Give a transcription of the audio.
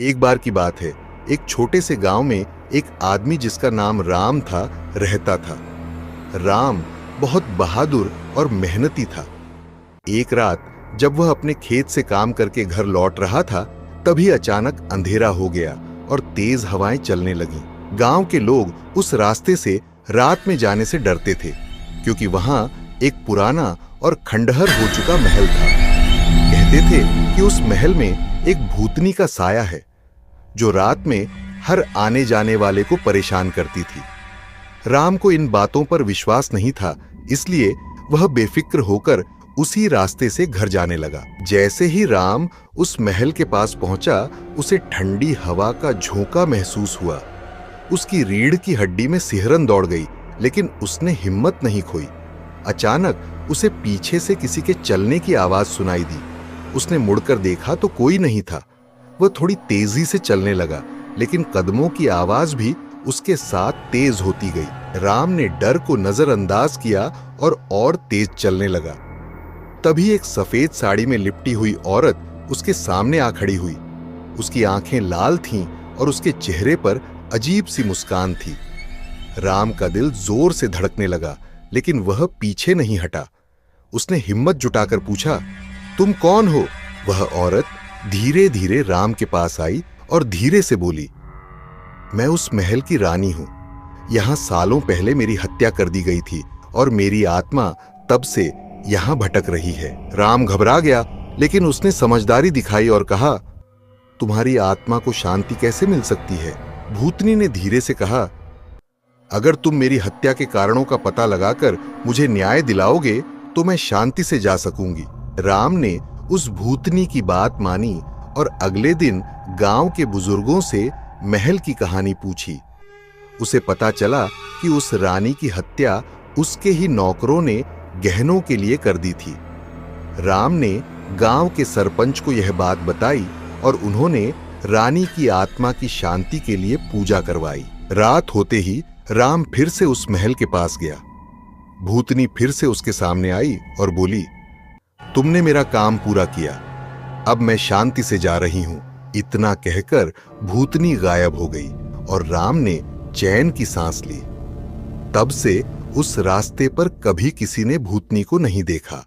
एक बार की बात है, एक छोटे से गांव में एक आदमी जिसका नाम राम था रहता था। राम बहुत बहादुर और मेहनती था। एक रात जब वह अपने खेत से काम करके घर लौट रहा था, तभी अचानक अंधेरा हो गया और तेज हवाएं चलने लगीं। गांव के लोग उस रास्ते से रात में जाने से डरते थे, क्योंकि वहां एक पुराना और खंडहर हो चुका महल था। कहते थे कि उस महल में एक भूतनी का साया है, जो रात में हर आने जाने वाले को परेशान करती थी। राम को इन बातों पर विश्वास नहीं था, इसलिए वह बेफिक्र होकर उसी रास्ते से घर जाने लगा। जैसे ही राम उस महल के पास पहुंचा, उसे ठंडी हवा का झोंका महसूस हुआ। उसकी रीढ़ की हड्डी में सिहरन दौड़ गई, लेकिन उसने हिम्मत नहीं खोई। अचानक उसे पीछे से किसी के चलने की आवाज सुनाई दी। उसने मुड़कर देखा तो कोई नहीं था। वह थोड़ी तेजी से चलने लगा, लेकिन कदमों की आवाज भी उसके साथ तेज होती गई। राम ने डर को नजरअंदाज किया और तेज चलने लगा। तभी एक सफेद साड़ी में लिपटी हुई औरत उसके सामने आ खड़ी हुई। उसकी आंखें लाल थीं और उसके चेहरे पर अजीब सी मुस्कान थी। राम का दिल जोर से धड़कने लगा, लेकिन वह पीछे नहीं हटा। उसने हिम्मत जुटाकर पूछा, तुम कौन हो? वह औरत धीरे धीरे राम के पास आई और धीरे से बोली, मैं उस महल की रानी हूं। यहां सालों पहले मेरी हत्या कर दी गई थी और मेरी आत्मा तब से यहां भटक रही है। राम घबरा गया, लेकिन उसने समझदारी दिखाई और कहा, तुम्हारी आत्मा को शांति कैसे मिल सकती है? भूतनी ने धीरे से कहा, अगर तुम मेरी हत्या के कारणों का पता लगाकर मुझे न्याय दिलाओगे तो मैं शांति से जा सकूंगी। राम ने उस भूतनी की बात मानी और अगले दिन गांव के बुजुर्गों से महल की कहानी पूछी। उसे पता चला कि उस रानी की हत्या उसके ही नौकरों ने गहनों के लिए कर दी थी। राम ने गांव के सरपंच को यह बात बताई और उन्होंने रानी की आत्मा की शांति के लिए पूजा करवाई। रात होते ही राम फिर से उस महल के पास गया। भूतनी फिर से उसके सामने आई और बोली, तुमने मेरा काम पूरा किया, अब मैं शांति से जा रही हूं। इतना कहकर भूतनी गायब हो गई और राम ने चैन की सांस ली। तब से उस रास्ते पर कभी किसी ने भूतनी को नहीं देखा।